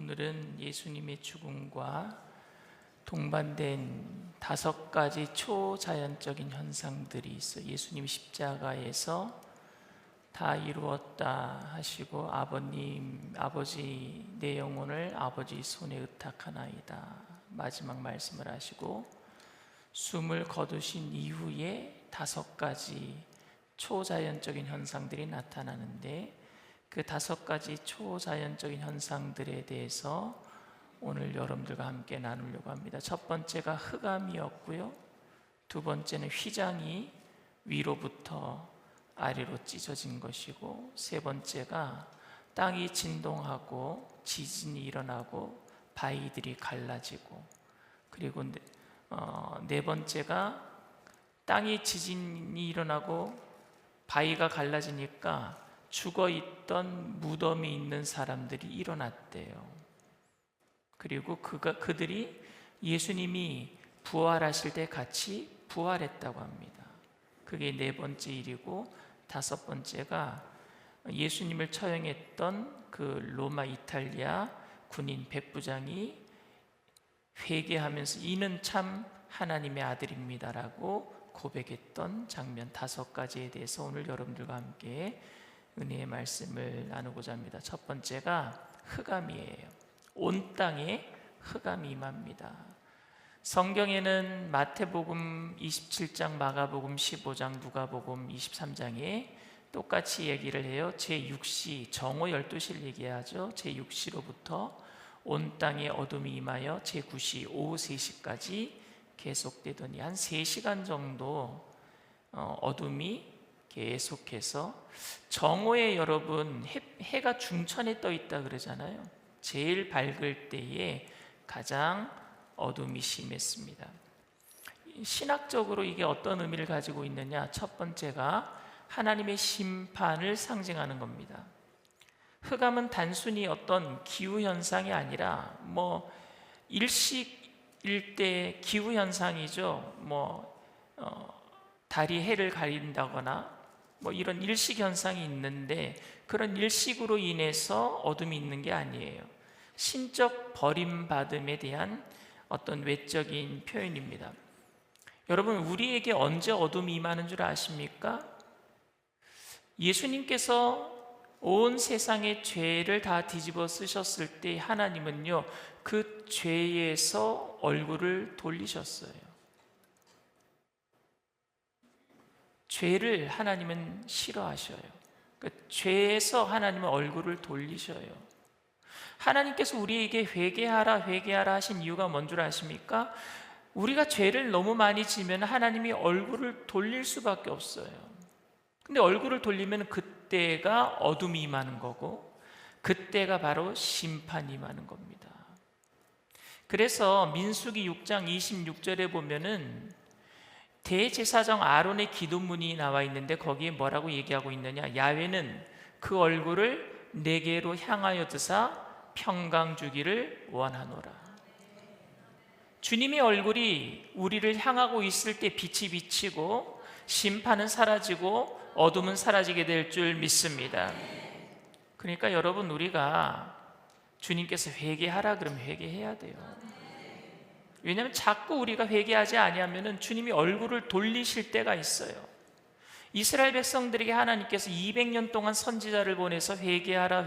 오늘은 예수님의 죽음과 동반된 5가지 초자연적인 현상들이 있어. 예수님 십자가에서 다 이루었다 하시고 아버지 내 영혼을 아버지 손에 의탁하나이다 마지막 말씀을 하시고 숨을 거두신 이후에 5가지 초자연적인 현상들이 나타나는데, 그 5가지 초자연적인 현상들에 대해서 오늘 여러분들과 함께 나누려고 합니다. 첫 번째가 흑암이었고요, 두 번째는 휘장이 위로부터 아래로 찢어진 것이고, 세 번째가 땅이 진동하고 지진이 일어나고 바위들이 갈라지고, 그리고 네 번째가 땅이 지진이 일어나고 바위가 갈라지니까 죽어있던 무덤이 있는 사람들이 일어났대요. 그리고 그들이 예수님이 부활하실 때 같이 부활했다고 합니다. 그게 네 번째 일이고, 5번째가 예수님을 처형했던 그 로마 이탈리아 군인 백부장이 회개하면서 이는 참 하나님의 아들입니다라고 고백했던 장면 5가지에 대해서 오늘 여러분들과 함께 은혜의 말씀을 나누고자 합니다. 첫 번째가 흑암이에요. 온 땅에 흑암이 임합니다. 성경에는 마태복음 27장, 마가복음 15장, 누가복음 23장에 똑같이 얘기를 해요. 제6시, 정오 12시를 얘기하죠. 제6시로부터 온 땅에 어둠이 임하여 제9시, 오후 3시까지 계속되더니 한 3시간 정도 어둠이 계속해서, 정오에 여러분 해가 중천에 떠 있다 그러잖아요. 제일 밝을 때에 가장 어둠이 심했습니다. 신학적으로 이게 어떤 의미를 가지고 있느냐? 첫 번째가 하나님의 심판을 상징하는 겁니다. 흑암은 단순히 어떤 기후현상이 아니라 일식일 때 기후현상이죠. 달이 해를 가린다거나 이런 일식현상이 있는데, 그런 일식으로 인해서 어둠이 있는 게 아니에요. 신적 버림받음에 대한 어떤 외적인 표현입니다. 여러분, 우리에게 언제 어둠이 임하는 줄 아십니까? 예수님께서 온 세상의 죄를 다 뒤집어 쓰셨을 때 하나님은요, 그 죄에서 얼굴을 돌리셨어요. 죄를 하나님은 싫어하셔요. 그 죄에서 하나님은 얼굴을 돌리셔요. 하나님께서 우리에게 회개하라 하신 이유가 뭔 줄 아십니까? 우리가 죄를 너무 많이 지면 하나님이 얼굴을 돌릴 수밖에 없어요. 근데 얼굴을 돌리면 그때가 어둠이 임하는 거고, 그때가 바로 심판이 임하는 겁니다. 그래서 민수기 6장 26절에 보면은 대제사장 아론의 기도문이 나와 있는데, 거기에 뭐라고 얘기하고 있느냐? 야훼는 그 얼굴을 내게로 향하여 드사 평강 주기를 원하노라. 주님의 얼굴이 우리를 향하고 있을 때 빛이 비치고 심판은 사라지고 어둠은 사라지게 될 줄 믿습니다. 그러니까 여러분, 우리가 주님께서 회개하라 그러면 회개해야 돼요. 왜냐하면 자꾸 우리가 회개하지 아니하면 주님이 얼굴을 돌리실 때가 있어요. 이스라엘 백성들에게 하나님께서 200년 동안 선지자를 보내서 회개하라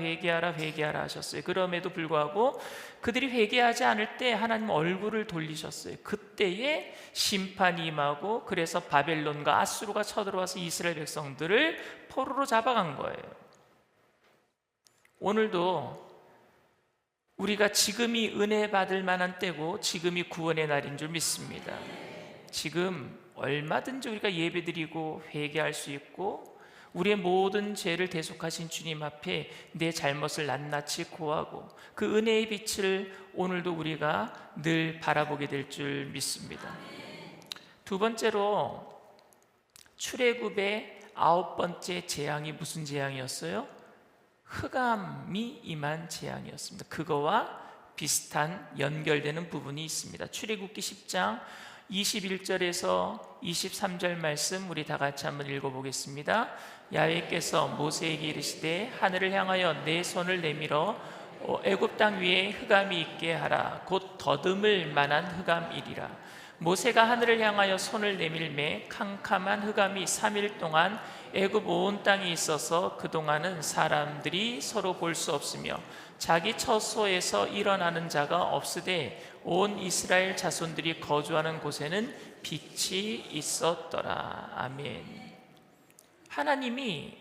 하셨어요. 그럼에도 불구하고 그들이 회개하지 않을 때 하나님 얼굴을 돌리셨어요. 그때에 심판이 임하고, 그래서 바벨론과 아수르가 쳐들어와서 이스라엘 백성들을 포로로 잡아간 거예요. 오늘도 우리가 지금이 은혜 받을 만한 때고 지금이 구원의 날인 줄 믿습니다. 지금 얼마든지 우리가 예배드리고 회개할 수 있고, 우리의 모든 죄를 대속하신 주님 앞에 내 잘못을 낱낱이 고하고, 그 은혜의 빛을 오늘도 우리가 늘 바라보게 될 줄 믿습니다. 두 번째로, 출애굽의 9번째 재앙이 무슨 재앙이었어요? 흑암이 임한 재앙이었습니다. 그거와 비슷한 연결되는 부분이 있습니다. 출애굽기 10장 21절에서 23절 말씀 우리 다 같이 한번 읽어보겠습니다. 야훼께서 모세에게 이르시되 하늘을 향하여 내 손을 내밀어 애굽 땅 위에 흑암이 있게 하라. 곧 더듬을 만한 흑암이리라. 모세가 하늘을 향하여 손을 내밀매 캄캄한 흑암이 3일 동안 애굽 온 땅에 있어서 그동안은 사람들이 서로 볼 수 없으며 자기 처소에서 일어나는 자가 없으되 온 이스라엘 자손들이 거주하는 곳에는 빛이 있었더라. 아멘. 하나님이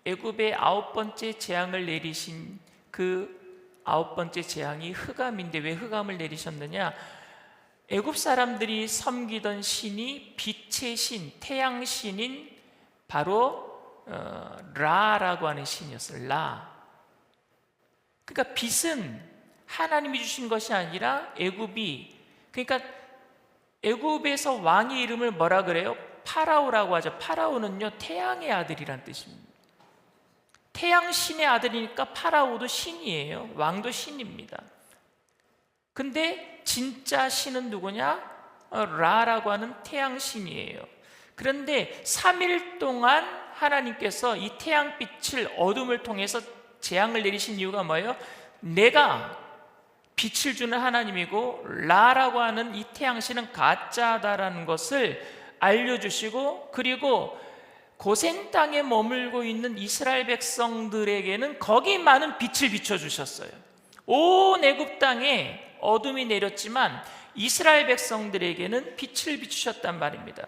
애굽의 9번째 재앙을 내리신 그 9번째 재앙이 흑암인데 왜 흑암을 내리셨느냐? 애굽 사람들이 섬기던 신이 빛의 신, 태양 신인 바로 라라고 하는 신이었어요. 라. 그러니까 빛은 하나님이 주신 것이 아니라 애굽이, 그러니까 애굽에서 왕의 이름을 뭐라 그래요? 파라오라고 하죠. 파라오는요 태양의 아들이란 뜻입니다. 태양 신의 아들이니까 파라오도 신이에요. 왕도 신입니다. 근데 진짜 신은 누구냐? 라라고 하는 태양 신이에요. 그런데 3일 동안 하나님께서 이 태양빛을 어둠을 통해서 재앙을 내리신 이유가 뭐예요? 내가 빛을 주는 하나님이고 라라고 하는 이 태양신은 가짜다라는 것을 알려주시고, 그리고 고센 땅에 머물고 있는 이스라엘 백성들에게는 거기 많은 빛을 비춰주셨어요. 온 애굽 땅에 어둠이 내렸지만 이스라엘 백성들에게는 빛을 비추셨단 말입니다.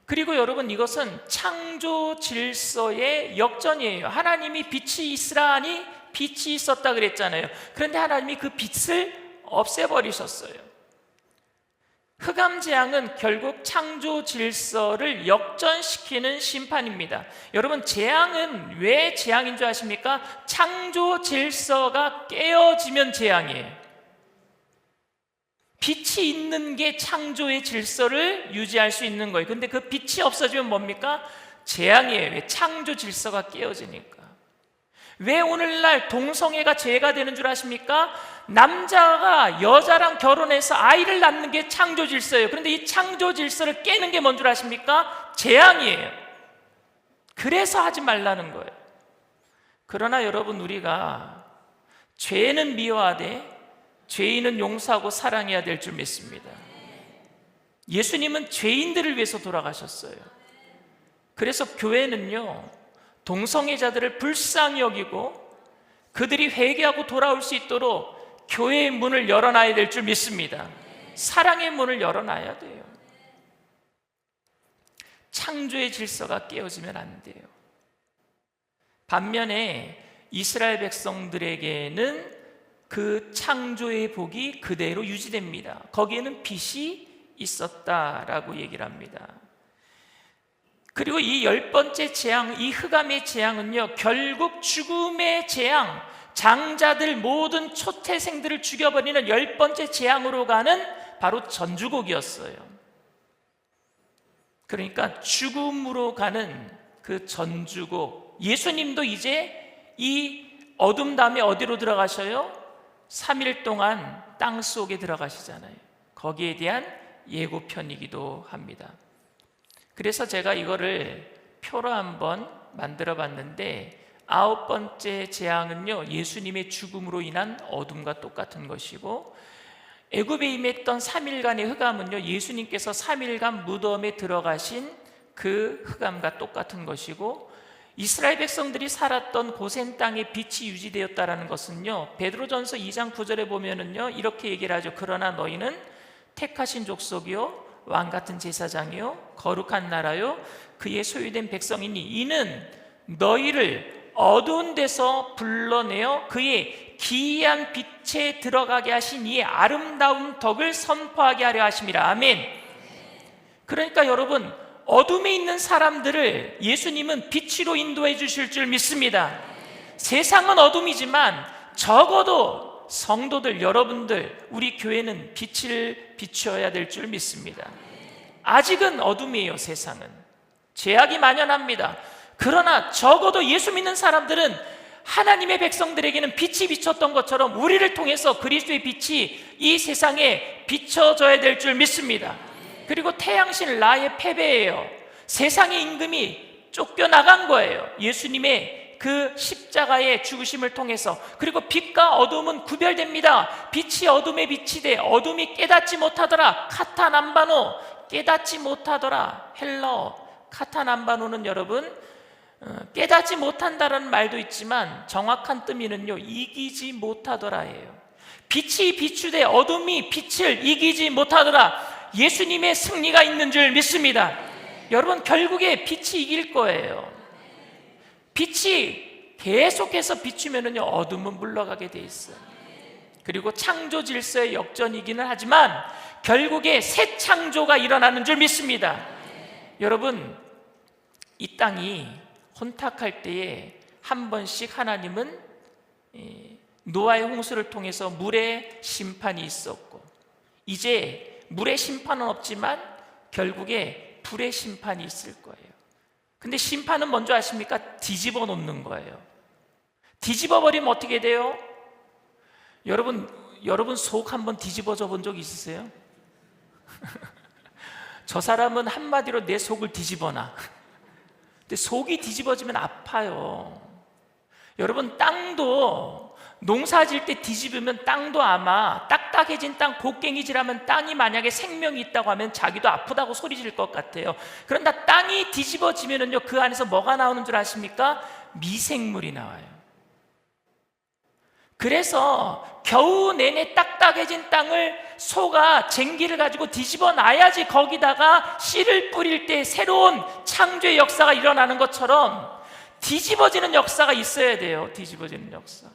그리고 여러분, 이것은 창조 질서의 역전이에요. 하나님이 빛이 있으라 하니 빛이 있었다 그랬잖아요. 그런데 하나님이 그 빛을 없애버리셨어요. 흑암 재앙은 결국 창조 질서를 역전시키는 심판입니다. 여러분, 재앙은 왜 재앙인 줄 아십니까? 창조 질서가 깨어지면 재앙이에요. 빛이 있는 게 창조의 질서를 유지할 수 있는 거예요. 근데 그 빛이 없어지면 뭡니까? 재앙이에요. 왜? 창조 질서가 깨어지니까. 왜 오늘날 동성애가 죄가 되는 줄 아십니까? 남자가 여자랑 결혼해서 아이를 낳는 게 창조 질서예요. 그런데 이 창조 질서를 깨는 게 뭔 줄 아십니까? 재앙이에요. 그래서 하지 말라는 거예요. 그러나 여러분, 우리가 죄는 미워하되 죄인은 용서하고 사랑해야 될 줄 믿습니다. 예수님은 죄인들을 위해서 돌아가셨어요. 그래서 교회는요, 동성애자들을 불쌍히 여기고 그들이 회개하고 돌아올 수 있도록 교회의 문을 열어놔야 될 줄 믿습니다. 사랑의 문을 열어놔야 돼요. 창조의 질서가 깨어지면 안 돼요. 반면에 이스라엘 백성들에게는 그 창조의 복이 그대로 유지됩니다. 거기에는 빛이 있었다라고 얘기를 합니다. 그리고 이 10번째 재앙, 이 흑암의 재앙은요, 결국 죽음의 재앙, 장자들 모든 초태생들을 죽여버리는 10번째 재앙으로 가는 바로 전주곡이었어요. 그러니까 죽음으로 가는 그 전주곡. 예수님도 이제 이 어둠 다음에 어디로 들어가셔요? 3일 동안 땅 속에 들어가시잖아요. 거기에 대한 예고편이기도 합니다. 그래서 제가 이거를 표로 한번 만들어 봤는데, 9번째 재앙은요, 예수님의 죽음으로 인한 어둠과 똑같은 것이고, 애굽에 임했던 3일간의 흑암은요, 예수님께서 3일간 무덤에 들어가신 그 흑암과 똑같은 것이고, 이스라엘 백성들이 살았던 고센 땅에 빛이 유지되었다는 것은요, 베드로전서 2장 9절에 보면은요, 이렇게 얘기를 하죠. 그러나 너희는 택하신 족속이요 왕같은 제사장이요 거룩한 나라요 그의 소유된 백성이니 이는 너희를 어두운 데서 불러내어 그의 기이한 빛에 들어가게 하신 이의 아름다운 덕을 선포하게 하려 하심이라. 아멘. 그러니까 여러분, 어둠에 있는 사람들을 예수님은 빛으로 인도해 주실 줄 믿습니다. 세상은 어둠이지만 적어도 성도들, 여러분들, 우리 교회는 빛을 비추어야 될 줄 믿습니다. 아직은 어둠이에요. 세상은 죄악이 만연합니다. 그러나 적어도 예수 믿는 사람들은 하나님의 백성들에게는 빛이 비쳤던 것처럼 우리를 통해서 그리스도의 빛이 이 세상에 비춰져야 될 줄 믿습니다. 그리고 태양신 라의 패배예요. 세상의 임금이 쫓겨나간 거예요. 예수님의 그 십자가의 죽으심을 통해서, 그리고 빛과 어둠은 구별됩니다. 빛이 어둠에 비치되 어둠이 깨닫지 못하더라. 카타남바노, 깨닫지 못하더라. 헬라어 카타남바노는 여러분 깨닫지 못한다라는 말도 있지만 정확한 뜻이는요, 이기지 못하더라예요. 빛이 비추되 어둠이 빛을 이기지 못하더라. 예수님의 승리가 있는 줄 믿습니다. 여러분, 결국에 빛이 이길 거예요. 빛이 계속해서 비추면은요, 어둠은 물러가게 돼 있어요. 그리고 창조 질서의 역전이기는 하지만 결국에 새 창조가 일어나는 줄 믿습니다. 여러분, 이 땅이 혼탁할 때에 한 번씩 하나님은 노아의 홍수를 통해서 물의 심판이 있었고, 이제 물의 심판은 없지만 결국에 불의 심판이 있을 거예요. 근데 심판은 뭔지 아십니까? 뒤집어 놓는 거예요. 뒤집어 버리면 어떻게 돼요? 여러분 속 한번 뒤집어져 본 적 있으세요? 저 사람은 한마디로 내 속을 뒤집어놔. 근데 속이 뒤집어지면 아파요. 여러분, 땅도 농사 지을 때 뒤집으면 땅도 아마 딱딱해진 땅, 곡괭이질하면 땅이 만약에 생명이 있다고 하면 자기도 아프다고 소리 지를 것 같아요. 그런데 땅이 뒤집어지면은요, 그 안에서 뭐가 나오는 줄 아십니까? 미생물이 나와요. 그래서 겨우 내내 딱딱해진 땅을 소가 쟁기를 가지고 뒤집어 놔야지 거기다가 씨를 뿌릴 때 새로운 창조의 역사가 일어나는 것처럼 뒤집어지는 역사가 있어야 돼요. 뒤집어지는 역사가.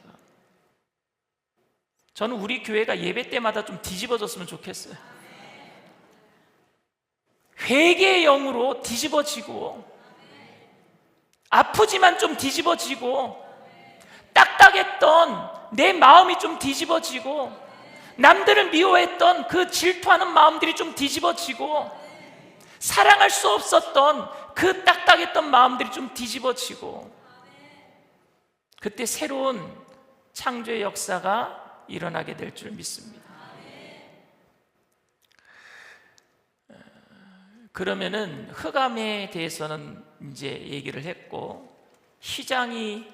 저는 우리 교회가 예배 때마다 좀 뒤집어졌으면 좋겠어요. 회개의 영으로 뒤집어지고, 아프지만 좀 뒤집어지고, 딱딱했던 내 마음이 좀 뒤집어지고, 남들을 미워했던 그 질투하는 마음들이 좀 뒤집어지고, 사랑할 수 없었던 그 딱딱했던 마음들이 좀 뒤집어지고, 그때 새로운 창조의 역사가 일어나게 될 줄 믿습니다. 그러면은 흑암에 대해서는 이제 얘기를 했고, 휘장이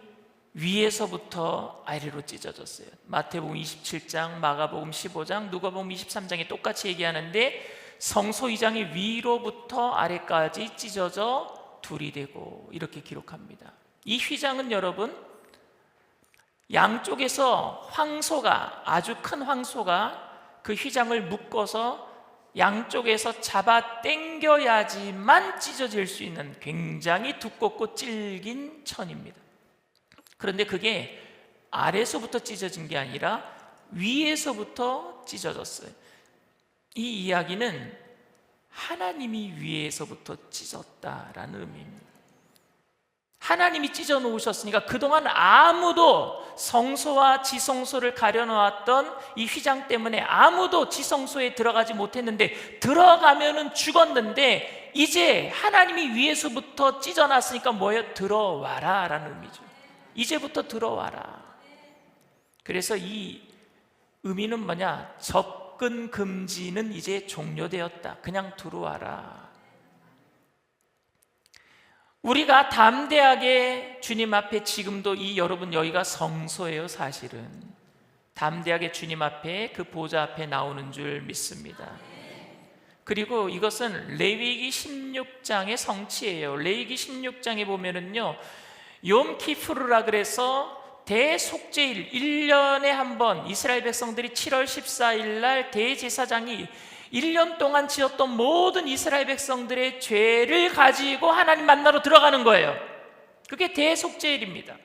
위에서부터 아래로 찢어졌어요. 마태복음 27장, 마가복음 15장, 누가복음 23장에 똑같이 얘기하는데, 성소 휘장이 위로부터 아래까지 찢어져 둘이 되고, 이렇게 기록합니다. 이 휘장은 여러분, 양쪽에서 황소가, 아주 큰 황소가 그 휘장을 묶어서 양쪽에서 잡아 당겨야지만 찢어질 수 있는 굉장히 두껍고 질긴 천입니다. 그런데 그게 아래서부터 찢어진 게 아니라 위에서부터 찢어졌어요. 이 이야기는 하나님이 위에서부터 찢었다라는 의미입니다. 하나님이 찢어 놓으셨으니까 그동안 아무도 성소와 지성소를 가려놓았던 이 휘장 때문에 아무도 지성소에 들어가지 못했는데, 들어가면은 죽었는데, 이제 하나님이 위에서부터 찢어놨으니까 뭐예요? 들어와라 라는 의미죠. 이제부터 들어와라. 그래서 이 의미는 뭐냐? 접근 금지는 이제 종료되었다. 그냥 들어와라. 우리가 담대하게 주님 앞에, 지금도 이 여러분 여기가 성소예요. 사실은 담대하게 주님 앞에, 그 보좌 앞에 나오는 줄 믿습니다. 그리고 이것은 레위기 16장의 성취예요. 레위기 16장에 보면은요, 욤키푸르라 그래서 대속죄일, 1년에 한 번 이스라엘 백성들이 7월 14일 날 대제사장이 1년 동안 지었던 모든 이스라엘 백성들의 죄를 가지고 하나님 만나러 들어가는 거예요. 그게 대속죄일입니다.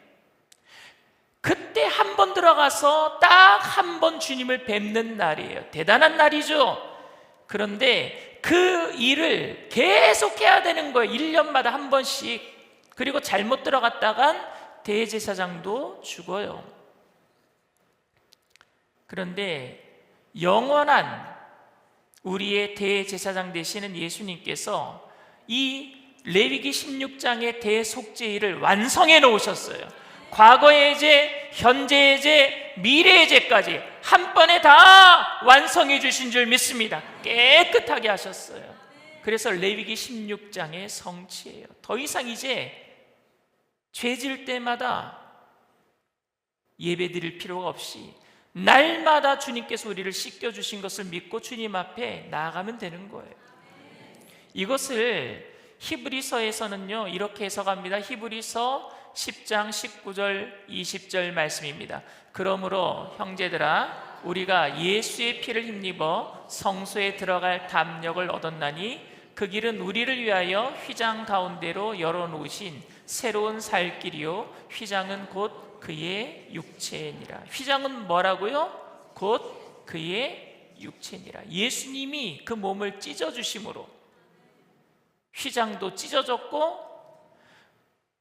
그때 한 번 들어가서 딱 한 번 주님을 뵙는 날이에요. 대단한 날이죠. 그런데 그 일을 계속해야 되는 거예요. 1년마다 한 번씩. 그리고 잘못 들어갔다간 대제사장도 죽어요. 그런데 영원한 우리의 대제사장 되시는 예수님께서 이 레위기 16장의 대속죄일을 완성해 놓으셨어요. 과거의 죄, 현재의 죄, 미래의 죄까지 한 번에 다 완성해 주신 줄 믿습니다. 깨끗하게 하셨어요. 그래서 레위기 16장의 성취예요. 더 이상 이제 죄 지을 때마다 예배 드릴 필요가 없이 날마다 주님께서 우리를 씻겨주신 것을 믿고 주님 앞에 나아가면 되는 거예요. 이것을 히브리서에서는요 이렇게 해석합니다. 히브리서 10장 19절 20절 말씀입니다. 그러므로 형제들아 우리가 예수의 피를 힘입어 성소에 들어갈 담력을 얻었나니 그 길은 우리를 위하여 휘장 가운데로 열어놓으신 새로운 살 길이요 휘장은 곧 그의 육체니라. 휘장은 뭐라고요? 곧 그의 육체니라. 예수님이 그 몸을 찢어주심으로 휘장도 찢어졌고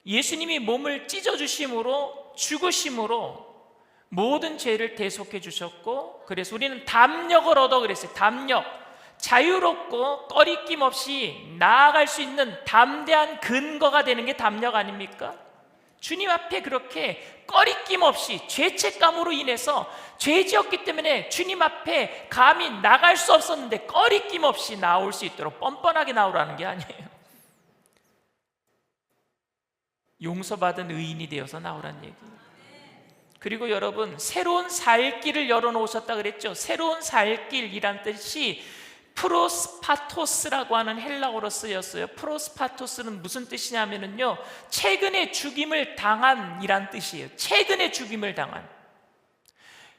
예수님이 몸을 찢어주심으로 죽으심으로 모든 죄를 대속해 주셨고 그래서 우리는 담력을 얻어 그랬어요. 담력, 자유롭고 꺼리낌 없이 나아갈 수 있는 담대한 근거가 되는 게 담력 아닙니까? 주님 앞에 그렇게 꺼리낌 없이 죄책감으로 인해서 죄 지었기 때문에 주님 앞에 감히 나갈 수 없었는데 꺼리낌 없이 나올 수 있도록 뻔뻔하게 나오라는 게 아니에요. 용서받은 의인이 되어서 나오란 얘기예요. 그리고 여러분 새로운 살 길을 열어놓으셨다 그랬죠. 새로운 살 길이란 뜻이 프로스파토스라고 하는 헬라어로 쓰였어요. 프로스파토스는 무슨 뜻이냐면요 최근에 죽임을 당한 이란 뜻이에요. 최근에 죽임을 당한.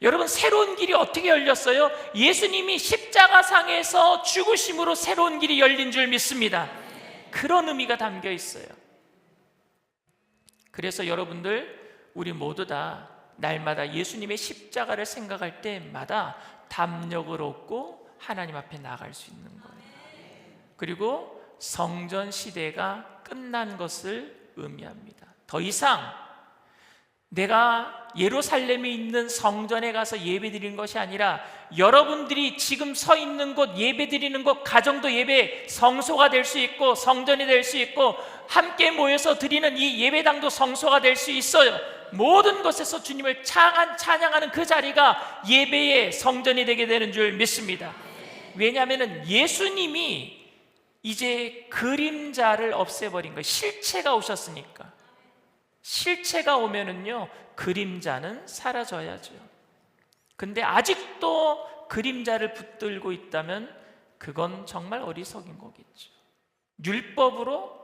여러분 새로운 길이 어떻게 열렸어요? 예수님이 십자가상에서 죽으심으로 새로운 길이 열린 줄 믿습니다. 그런 의미가 담겨 있어요. 그래서 여러분들 우리 모두 다 날마다 예수님의 십자가를 생각할 때마다 담력을 얻고 하나님 앞에 나아갈 수 있는 거예요. 그리고 성전 시대가 끝난 것을 의미합니다. 더 이상 내가 예루살렘에 있는 성전에 가서 예배드리는 것이 아니라 여러분들이 지금 서 있는 곳, 예배드리는 곳, 가정도 예배 성소가 될 수 있고 성전이 될 수 있고 함께 모여서 드리는 이 예배당도 성소가 될 수 있어요. 모든 것에서 주님을 찬양하는 그 자리가 예배의 성전이 되게 되는 줄 믿습니다. 왜냐하면 예수님이 이제 그림자를 없애버린 거예요. 실체가 오셨으니까. 실체가 오면은요 그림자는 사라져야죠. 근데 아직도 그림자를 붙들고 있다면 그건 정말 어리석인 거겠죠. 율법으로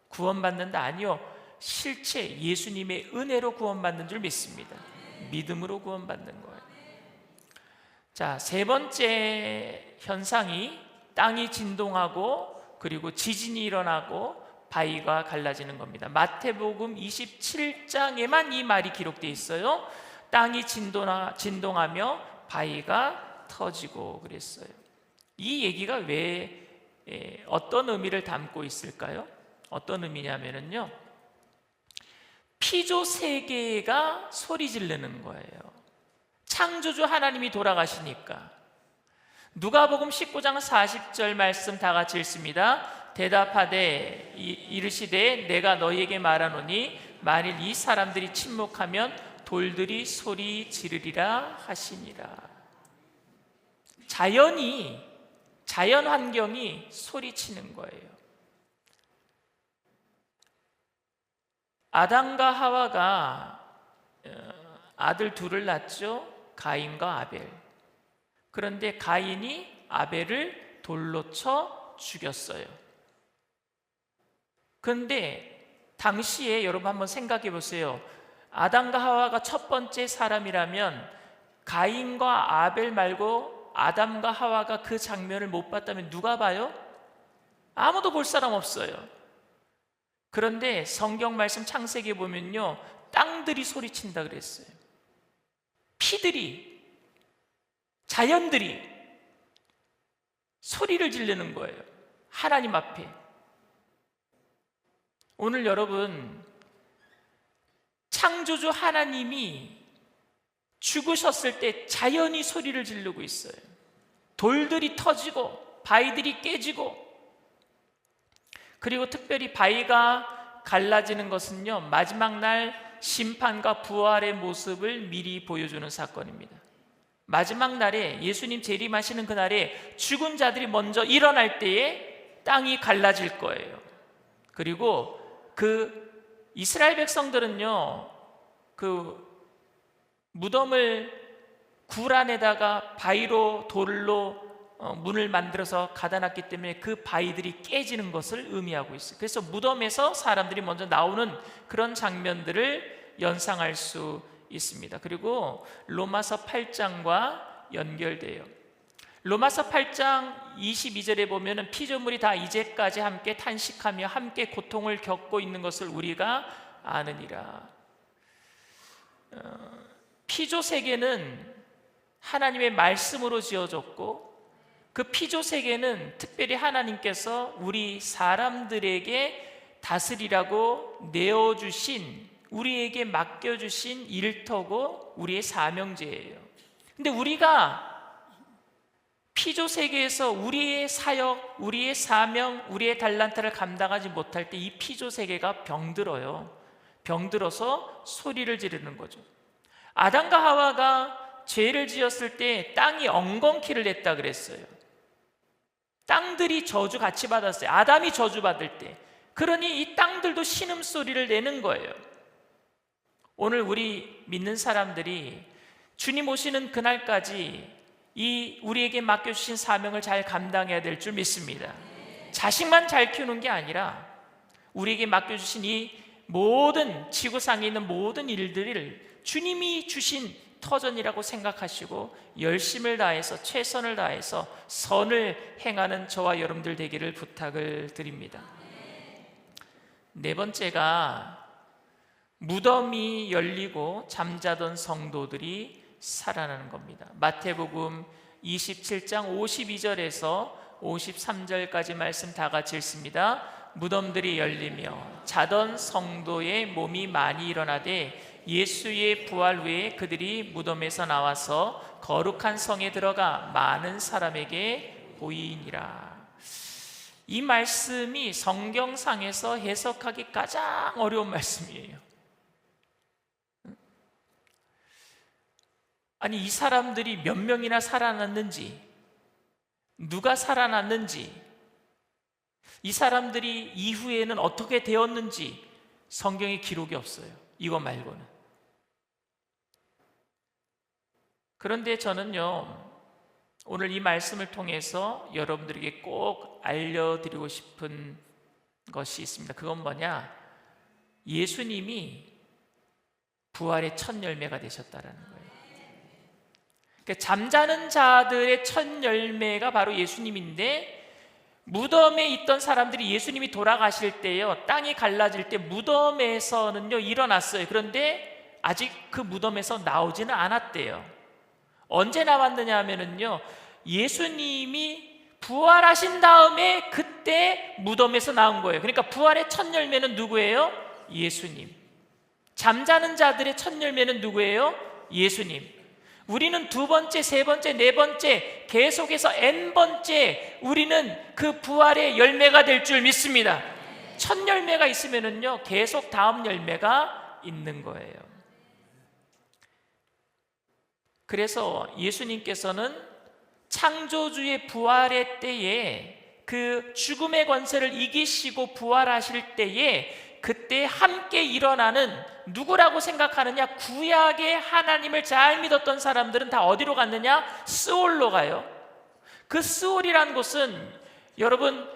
구원받는다? 아니요, 실체 예수님의 은혜로 구원받는 줄 믿습니다. 믿음으로 구원받는 거예요. 자, 세 번째 현상이 땅이 진동하고 그리고 지진이 일어나고 바위가 갈라지는 겁니다. 마태복음 27장에만 이 말이 기록되어 있어요. 땅이 진동하며 바위가 터지고 그랬어요. 이 얘기가 왜 어떤 의미를 담고 있을까요? 어떤 의미냐면요 피조 세계가 소리 지르는 거예요. 창조주 하나님이 돌아가시니까. 누가복음 19장 40절 말씀 다 같이 읽습니다. 대답하되 이르시되 내가 너희에게 말하노니 만일 이 사람들이 침묵하면 돌들이 소리 지르리라 하시니라. 자연 환경이 소리치는 거예요. 아담과 하와가 아들 둘을 낳죠. 가인과 아벨. 그런데 가인이 아벨을 돌로 쳐 죽였어요. 그런데 당시에 여러분 한번 생각해 보세요. 아담과 하와가 첫 번째 사람이라면 가인과 아벨 말고 아담과 하와가 그 장면을 못 봤다면 누가 봐요? 아무도 볼 사람 없어요. 그런데 성경 말씀 창세기에 보면요 땅들이 소리친다 그랬어요. 피들이, 자연들이 소리를 지르는 거예요. 하나님 앞에. 오늘 여러분 창조주 하나님이 죽으셨을 때 자연이 소리를 지르고 있어요. 돌들이 터지고 바위들이 깨지고, 그리고 특별히 바위가 갈라지는 것은요 마지막 날 심판과 부활의 모습을 미리 보여주는 사건입니다. 마지막 날에 예수님 재림하시는 그날에 죽은 자들이 먼저 일어날 때에 땅이 갈라질 거예요. 그리고 그 이스라엘 백성들은요, 그 무덤을 굴 안에다가 바위로 돌로 문을 만들어서 가다 놨기 때문에 그 바위들이 깨지는 것을 의미하고 있어요. 그래서 무덤에서 사람들이 먼저 나오는 그런 장면들을 연상할 수 있습니다. 그리고 로마서 8장과 연결돼요. 로마서 8장 22절에 보면은 피조물이 다 이제까지 함께 탄식하며 함께 고통을 겪고 있는 것을 우리가 아느니라. 피조 세계는 하나님의 말씀으로 지어졌고, 그 피조 세계는 특별히 하나님께서 우리 사람들에게 다스리라고 내어주신, 우리에게 맡겨주신 일터고 우리의 사명제예요. 근데 우리가 피조 세계에서 우리의 사역, 우리의 사명, 우리의 달란트를 감당하지 못할 때 이 피조 세계가 병들어요. 병들어서 소리를 지르는 거죠. 아담과 하와가 죄를 지었을 때 땅이 엉겅퀴를 냈다 그랬어요. 땅들이 저주 같이 받았어요. 아담이 저주 받을 때. 그러니 이 땅들도 신음소리를 내는 거예요. 오늘 우리 믿는 사람들이 주님 오시는 그날까지 이 우리에게 맡겨주신 사명을 잘 감당해야 될 줄 믿습니다. 자식만 잘 키우는 게 아니라 우리에게 맡겨주신 이 모든 지구상에 있는 모든 일들을 주님이 주신 터전이라고 생각하시고 열심을 다해서 최선을 다해서 선을 행하는 저와 여러분들 되기를 부탁을 드립니다. 네 번째가 무덤이 열리고 잠자던 성도들이 살아나는 겁니다. 마태복음 27장 52절에서 53절까지 말씀 다 같이 읽습니다. 무덤들이 열리며 자던 성도의 몸이 많이 일어나되 예수의 부활 후에 그들이 무덤에서 나와서 거룩한 성에 들어가 많은 사람에게 보이니라. 이 말씀이 성경상에서 해석하기 가장 어려운 말씀이에요. 아니, 이 사람들이 몇 명이나 살아났는지, 누가 살아났는지, 이 사람들이 이후에는 어떻게 되었는지 성경에 기록이 없어요. 이거 말고는. 그런데 저는요, 오늘 이 말씀을 통해서 여러분들에게 꼭 알려드리고 싶은 것이 있습니다. 그건 뭐냐? 예수님이 부활의 첫 열매가 되셨다라는 거예요. 그러니까 잠자는 자들의 첫 열매가 바로 예수님인데, 무덤에 있던 사람들이 예수님이 돌아가실 때요, 땅이 갈라질 때 무덤에서는요 일어났어요. 그런데 아직 그 무덤에서 나오지는 않았대요. 언제 나왔느냐 하면은요, 예수님이 부활하신 다음에 그때 무덤에서 나온 거예요. 그러니까 부활의 첫 열매는 누구예요? 예수님. 잠자는 자들의 첫 열매는 누구예요? 예수님. 우리는 두 번째, 세 번째, 네 번째, 계속해서 N번째 우리는 그 부활의 열매가 될 줄 믿습니다. 첫 열매가 있으면은요, 계속 다음 열매가 있는 거예요. 그래서 예수님께서는 창조주의 부활의 때에 그 죽음의 권세를 이기시고 부활하실 때에 그때 함께 일어나는, 누구라고 생각하느냐? 구약의 하나님을 잘 믿었던 사람들은 다 어디로 갔느냐? 스올로 가요. 그 스올이란 곳은 여러분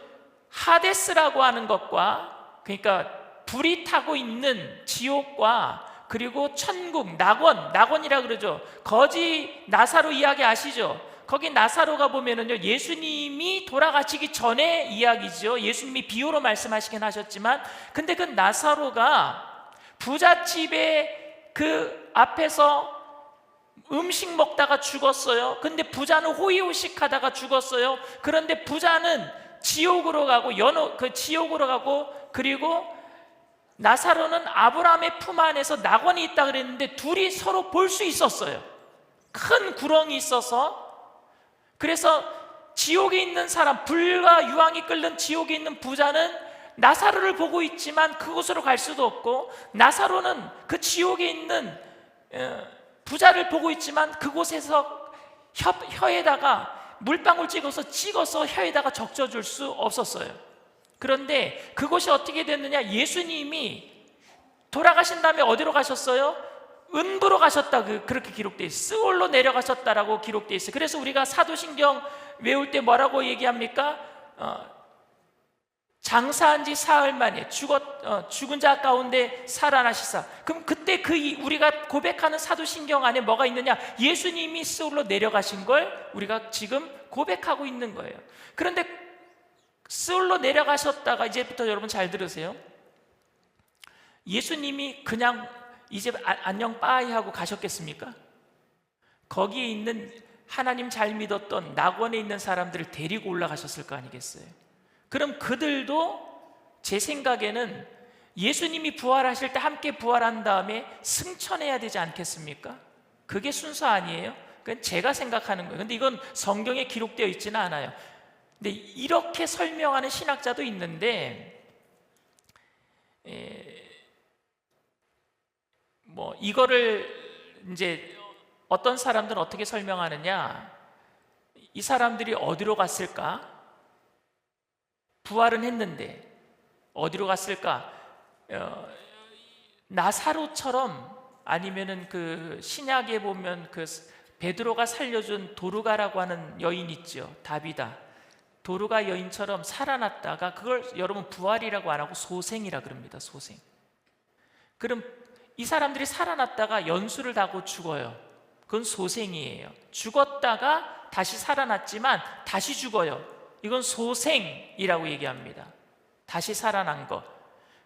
하데스라고 하는 것과, 그러니까 불이 타고 있는 지옥과 그리고 천국, 낙원이라 그러죠. 거지 나사로 이야기 아시죠? 거기 나사로가 보면은요, 예수님이 돌아가시기 전에 이야기죠. 예수님이 비유로 말씀하시긴 하셨지만, 근데 그 나사로가 부잣집에 그 앞에서 음식 먹다가 죽었어요. 근데 부자는 호의호식 하다가 죽었어요. 그런데 부자는 지옥으로 가고, 지옥으로 가고, 그리고 나사로는 아브라함의 품 안에서 낙원이 있다 그랬는데 둘이 서로 볼 수 있었어요. 큰 구렁이 있어서. 그래서 지옥에 있는 사람, 불과 유황이 끓는 지옥에 있는 부자는 나사로를 보고 있지만 그곳으로 갈 수도 없고, 나사로는 그 지옥에 있는 부자를 보고 있지만 그곳에서 혀에다가 물방울 찍어서 혀에다가 적셔줄 수 없었어요. 그런데 그것이 어떻게 됐느냐? 예수님이 돌아가신 다음에 어디로 가셨어요? 음부로 가셨다, 그렇게 기록되어 있어요. 스올로 내려가셨다라고 기록되어 있어요. 그래서 우리가 사도신경 외울 때 뭐라고 얘기합니까? 장사한 지 사흘 만에 죽은 자 가운데 살아나시사. 그럼 그때 우리가 고백하는 사도신경 안에 뭐가 있느냐? 예수님이 스올로 내려가신 걸 우리가 지금 고백하고 있는 거예요. 그런데 스올로 내려가셨다가, 이제부터 여러분 잘 들으세요. 예수님이 그냥 이제 안녕 빠이 하고 가셨겠습니까? 거기에 있는 하나님 잘 믿었던 낙원에 있는 사람들을 데리고 올라가셨을 거 아니겠어요? 그럼 그들도 제 생각에는 예수님이 부활하실 때 함께 부활한 다음에 승천해야 되지 않겠습니까? 그게 순서 아니에요? 그건 제가 생각하는 거예요. 근데 이건 성경에 기록되어 있지는 않아요. 근데 이렇게 설명하는 신학자도 있는데, 이거를 이제 어떤 사람들은 어떻게 설명하느냐? 이 사람들이 어디로 갔을까? 부활은 했는데 어디로 갔을까? 나사로처럼, 아니면은 그 신약에 보면 그 베드로가 살려준 도르가라고 하는 여인 있죠, 다비다. 도르가 여인처럼 살아났다가, 그걸 여러분 부활이라고 안 하고 소생이라 그럽니다. 소생. 그럼 이 사람들이 살아났다가 연수를 다고 죽어요. 그건 소생이에요. 죽었다가 다시 살아났지만 다시 죽어요. 이건 소생이라고 얘기합니다. 다시 살아난 것.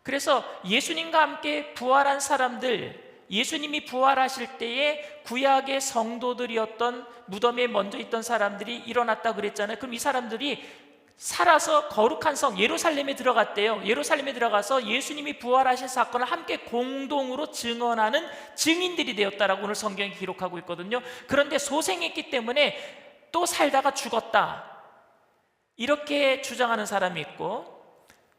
그래서 예수님과 함께 부활한 사람들, 예수님이 부활하실 때에 구약의 성도들이었던, 무덤에 먼저 있던 사람들이 일어났다고 그랬잖아요. 그럼 이 사람들이 살아서 거룩한 성 예루살렘에 들어갔대요. 예루살렘에 들어가서 예수님이 부활하신 사건을 함께 공동으로 증언하는 증인들이 되었다라고 오늘 성경이 기록하고 있거든요. 그런데 소생했기 때문에 또 살다가 죽었다, 이렇게 주장하는 사람이 있고,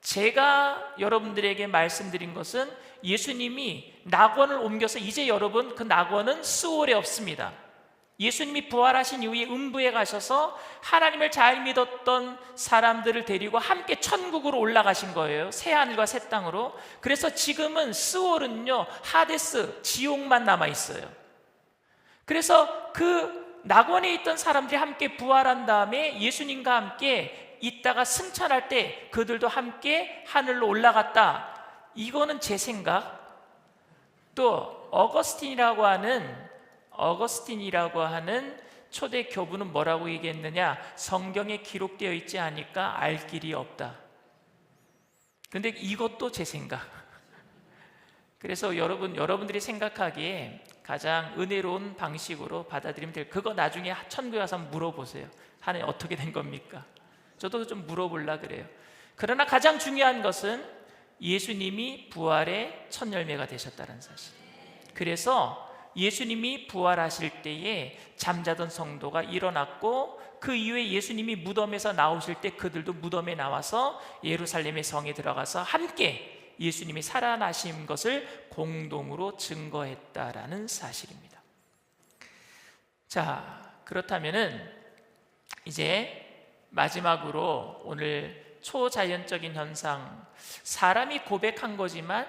제가 여러분들에게 말씀드린 것은 예수님이 낙원을 옮겨서 이제 여러분 그 낙원은 스올에 없습니다. 예수님이 부활하신 이후에 음부에 가셔서 하나님을 잘 믿었던 사람들을 데리고 함께 천국으로 올라가신 거예요. 새하늘과 새 땅으로. 그래서 지금은 스올은요, 하데스, 지옥만 남아있어요. 그래서 그 낙원에 있던 사람들이 함께 부활한 다음에 예수님과 함께 있다가 승천할 때 그들도 함께 하늘로 올라갔다. 이거는 제 생각. 또 어거스틴이라고 하는 초대 교부는 뭐라고 얘기했느냐? 성경에 기록되어 있지 않으니까 알 길이 없다. 근데 이것도 제 생각. 그래서 여러분들이 생각하기에 가장 은혜로운 방식으로 받아들이면 될, 그거 나중에 천국에 가서 물어보세요. 하나님 어떻게 된 겁니까? 저도 좀 물어보려고 그래요. 그러나 가장 중요한 것은 예수님이 부활의 첫 열매가 되셨다는 사실. 그래서 예수님이 부활하실 때에 잠자던 성도가 일어났고, 그 이후에 예수님이 무덤에서 나오실 때 그들도 무덤에 나와서 예루살렘의 성에 들어가서 함께 예수님이 살아나신 것을 공동으로 증거했다라는 사실입니다. 자, 그렇다면은 이제 마지막으로 오늘 초자연적인 현상, 사람이 고백한 거지만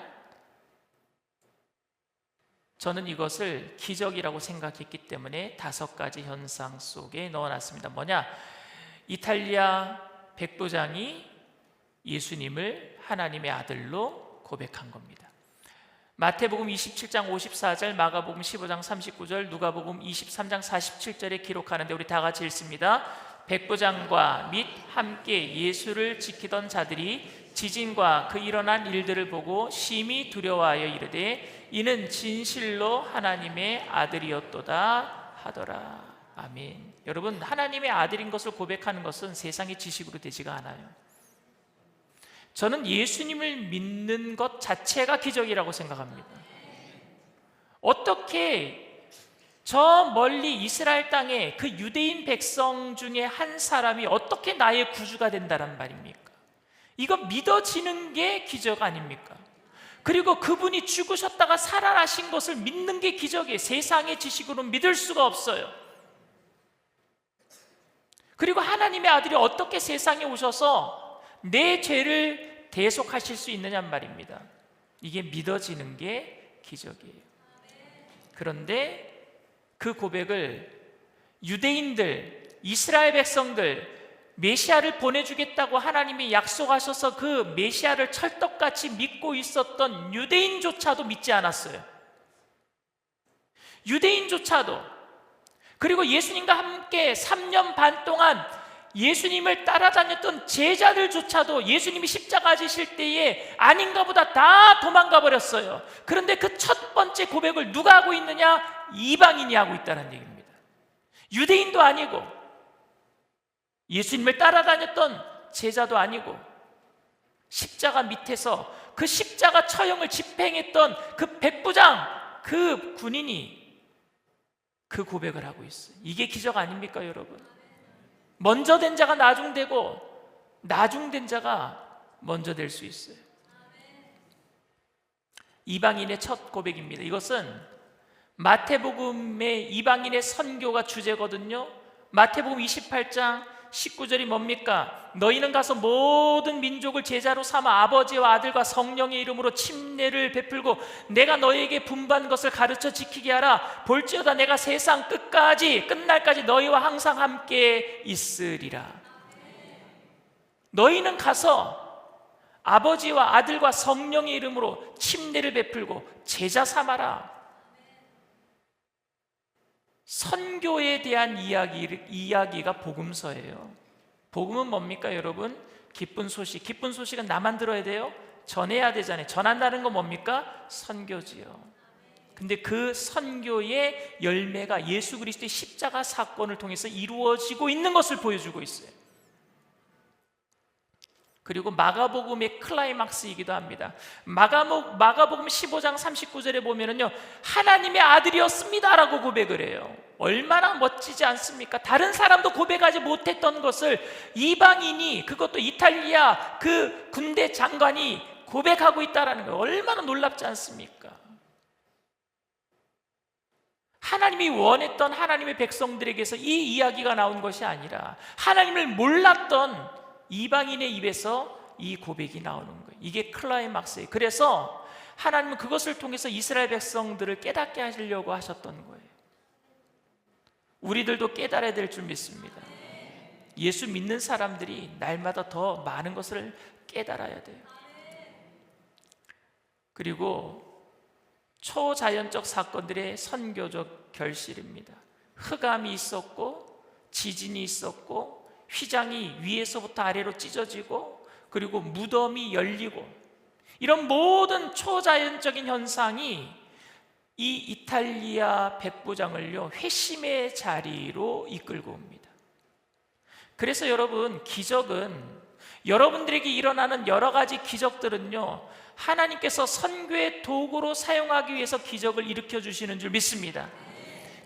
저는 이것을 기적이라고 생각했기 때문에 5가지 현상 속에 넣어놨습니다. 뭐냐? 이탈리아 백부장이 예수님을 하나님의 아들로 고백한 겁니다. 마태복음 27장 54절, 마가복음 15장 39절, 누가복음 23장 47절에 기록하는데 우리 다 같이 읽습니다. 백부장과 및 함께 예수를 지키던 자들이 지진과 그 일어난 일들을 보고 심히 두려워하여 이르되 이는 진실로 하나님의 아들이었도다 하더라. 아멘. 여러분, 하나님의 아들인 것을 고백하는 것은 세상의 지식으로 되지가 않아요. 저는 예수님을 믿는 것 자체가 기적이라고 생각합니다. 어떻게 저 멀리 이스라엘 땅에 그 유대인 백성 중에 한 사람이 어떻게 나의 구주가 된다는 말입니까? 이거 믿어지는 게 기적 아닙니까? 그리고 그분이 죽으셨다가 살아나신 것을 믿는 게 기적이에요. 세상의 지식으로 믿을 수가 없어요. 그리고 하나님의 아들이 어떻게 세상에 오셔서 내 죄를 대속하실 수 있느냐 말입니다. 이게 믿어지는 게 기적이에요. 그런데 그 고백을 유대인들, 이스라엘 백성들, 메시아를 보내주겠다고 하나님이 약속하셔서 그 메시아를 찰떡같이 믿고 있었던 유대인조차도 믿지 않았어요. 유대인조차도. 그리고 예수님과 함께 3년 반 동안 예수님을 따라다녔던 제자들조차도 예수님이 십자가 지실 때에 아닌가 보다 다 도망가 버렸어요. 그런데 그 첫 번째 고백을 누가 하고 있느냐? 이방인이 하고 있다는 얘기입니다. 유대인도 아니고 예수님을 따라다녔던 제자도 아니고 십자가 밑에서 그 십자가 처형을 집행했던 그 백부장, 그 군인이 그 고백을 하고 있어요. 이게 기적 아닙니까, 여러분? 먼저 된 자가 나중되고 나중된 자가 먼저 될 수 있어요. 이방인의 첫 고백입니다. 이것은 마태복음의 이방인의 선교가 주제거든요. 마태복음 28장 19절이 뭡니까? 너희는 가서 모든 민족을 제자로 삼아 아버지와 아들과 성령의 이름으로 침례를 베풀고 내가 너희에게 분부한 것을 가르쳐 지키게 하라. 볼지어다 내가 세상 끝날까지 너희와 항상 함께 있으리라. 너희는 가서 아버지와 아들과 성령의 이름으로 침례를 베풀고 제자 삼아라. 선교에 대한 이야기가 복음서예요. 복음은 뭡니까, 여러분? 기쁜 소식. 기쁜 소식은 나만 들어야 돼요? 전해야 되잖아요. 전한다는 건 뭡니까? 선교지요. 근데 그 선교의 열매가 예수 그리스도의 십자가 사건을 통해서 이루어지고 있는 것을 보여주고 있어요. 그리고 마가복음의 클라이막스이기도 합니다. 마가복음 15장 39절에 보면은요, 하나님의 아들이었습니다 라고 고백을 해요. 얼마나 멋지지 않습니까? 다른 사람도 고백하지 못했던 것을 이방인이, 그것도 이탈리아 그 군대 장관이 고백하고 있다는 거예요. 얼마나 놀랍지 않습니까? 하나님이 원했던 하나님의 백성들에게서 이 이야기가 나온 것이 아니라 하나님을 몰랐던 이방인의 입에서 이 고백이 나오는 거예요. 이게 클라이막스예요. 그래서 하나님은 그것을 통해서 이스라엘 백성들을 깨닫게 하시려고 하셨던 거예요. 우리들도 깨달아야 될 줄 믿습니다. 예수 믿는 사람들이 날마다 더 많은 것을 깨달아야 돼요. 그리고 초자연적 사건들의 선교적 결실입니다. 흑암이 있었고 지진이 있었고 휘장이 위에서부터 아래로 찢어지고 그리고 무덤이 열리고 이런 모든 초자연적인 현상이 이 이탈리아 백부장을요 회심의 자리로 이끌고 옵니다. 그래서 여러분, 기적은, 여러분들에게 일어나는 여러 가지 기적들은요 하나님께서 선교의 도구로 사용하기 위해서 기적을 일으켜 주시는 줄 믿습니다.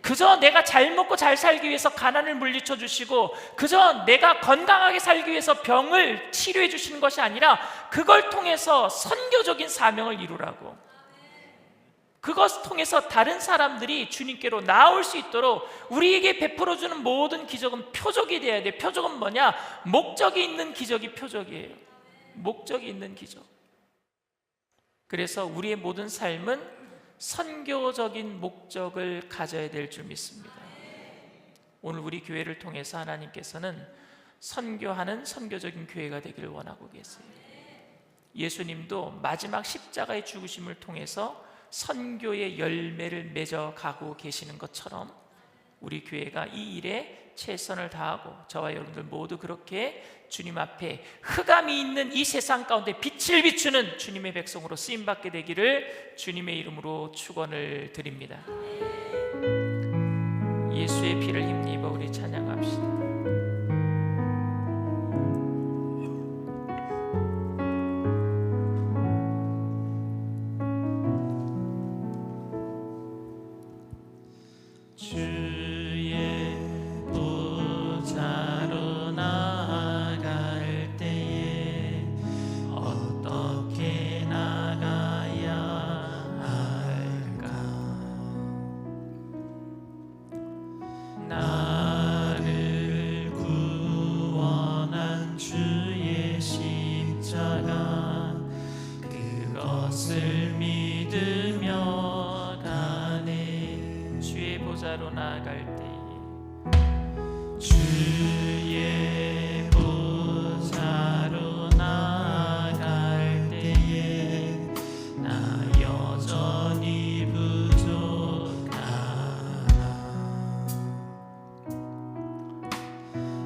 그저 내가 잘 먹고 잘 살기 위해서 가난을 물리쳐 주시고 그저 내가 건강하게 살기 위해서 병을 치료해 주시는 것이 아니라 그걸 통해서 선교적인 사명을 이루라고, 그것을 통해서 다른 사람들이 주님께로 나올 수 있도록 우리에게 베풀어주는 모든 기적은 표적이 되어야 돼. 표적은 뭐냐? 목적이 있는 기적이 표적이에요. 목적이 있는 기적. 그래서 우리의 모든 삶은 선교적인 목적을 가져야 될 줄 믿습니다. 오늘 우리 교회를 통해서 하나님께서는 선교하는 선교적인 교회가 되기를 원하고 계세요. 예수님도 마지막 십자가의 죽으심을 통해서 선교의 열매를 맺어가고 계시는 것처럼 우리 교회가 이 일에 최선을 다하고 저와 여러분들 모두 그렇게 주님 앞에 흑암이 있는 이 세상 가운데 빛을 비추는 주님의 백성으로 쓰임받게 되기를 주님의 이름으로 축원을 드립니다. 예수의 피를 힘입어 우리 찬양합시다. 그것을 보좌로 나아갈 때에 주의 보좌로 나아갈 때에 나 여전히 부족하나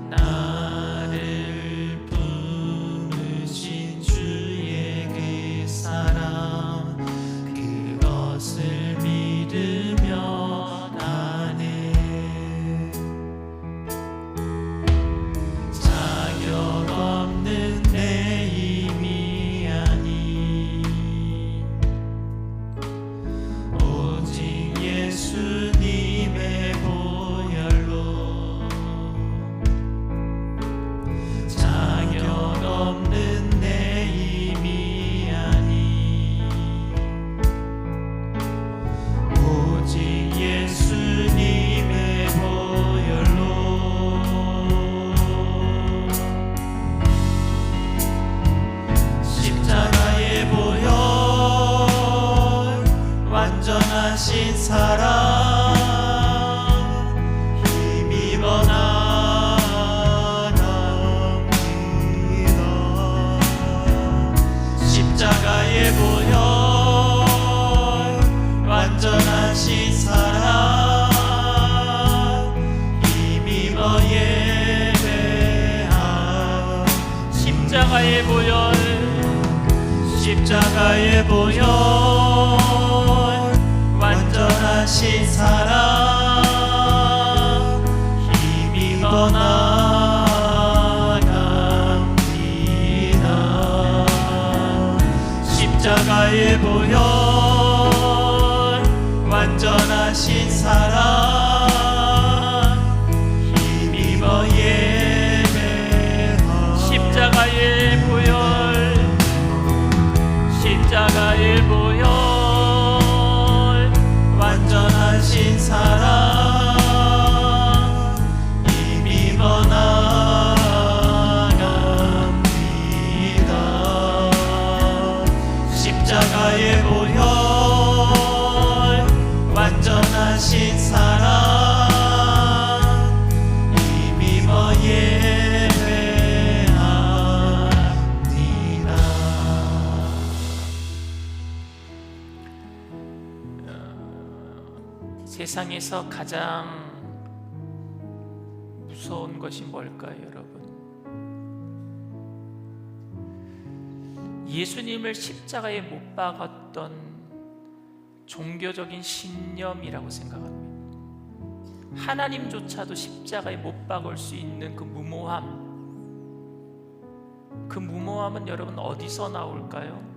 나를 부르신 주의 그 사랑 그것을 믿으며 가네 자격 없는 내 힘이 아니 오직 예수님의 보혈로 자격 없는 내 힘이 아니 오직 예수님의 보혈로 십자가의 보혈 완전하신 사랑 힘입어 나갑니다 십자가의 보혈 완전하신 사랑 힘입어 예배하 십자가의 보혈 십자가의 보혈 완전하신 사랑 힘입어 나갑니다 십자가의 보혈 완전하신 사랑 힘입어 예배하 십자가의 보혈 십자가의 보혈 완전하신 사랑 힘입어 나갑니다 십자가의 보혈 완전하신 사랑 힘입어 예배합니다 세상에서 가장 무서운 것이 뭘까요, 여러분? 예수님을 십자가에 못 박았던 종교적인 신념이라고 생각합니다. 하나님조차도 십자가에 못 박을 수 있는 그 무모함은 여러분 어디서 나올까요?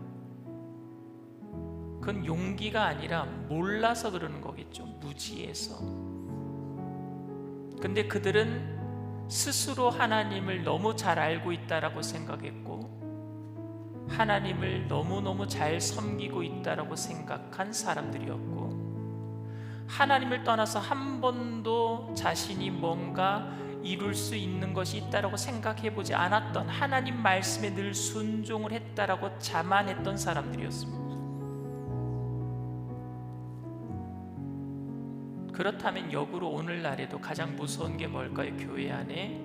그건 용기가 아니라 몰라서 그러는 거겠죠. 무지해서. 근데 그들은 스스로 하나님을 너무 잘 알고 있다라고 생각했고 하나님을 너무너무 잘 섬기고 있다라고 생각한 사람들이었고 하나님을 떠나서 한 번도 자신이 뭔가 이룰 수 있는 것이 있다라고 생각해보지 않았던 하나님 말씀에 늘 순종을 했다라고 자만했던 사람들이었습니다. 그렇다면 역으로 오늘날에도 가장 무서운 게 뭘까요? 교회 안에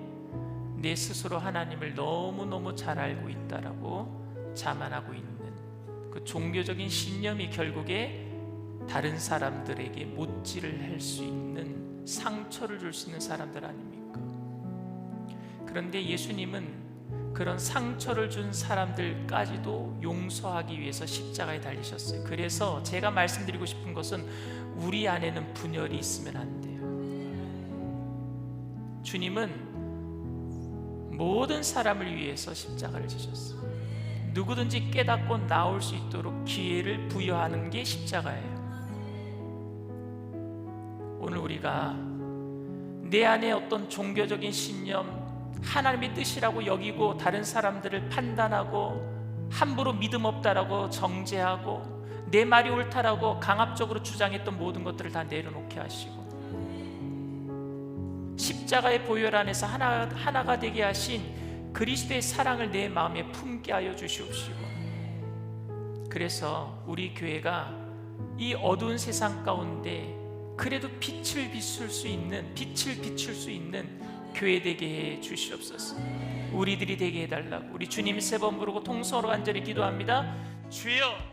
내 스스로 하나님을 너무너무 잘 알고 있다라고 자만하고 있는 그 종교적인 신념이 결국에 다른 사람들에게 못질을 할 수 있는 상처를 줄 수 있는 사람들 아닙니까? 그런데 예수님은 그런 상처를 준 사람들까지도 용서하기 위해서 십자가에 달리셨어요. 그래서 제가 말씀드리고 싶은 것은 우리 안에는 분열이 있으면 안 돼요. 주님은 모든 사람을 위해서 십자가를 지셨어요. 누구든지 깨닫고 나올 수 있도록 기회를 부여하는 게 십자가예요. 오늘 우리가 내 안에 어떤 종교적인 신념, 하나님의 뜻이라고 여기고 다른 사람들을 판단하고 함부로 믿음 없다라고 정죄하고 내 말이 옳다라고 강압적으로 주장했던 모든 것들을 다 내려놓게 하시고 십자가의 보혈 안에서 하나가 되게 하신 그리스도의 사랑을 내 마음에 품게 하여 주시옵시고 그래서 우리 교회가 이 어두운 세상 가운데 그래도 빛을 비출 수 있는 교회 되게 해 주시옵소서. 우리들이 되게 해달라고 우리 주님 3번 부르고 통성으로 간절히 기도합니다. 주여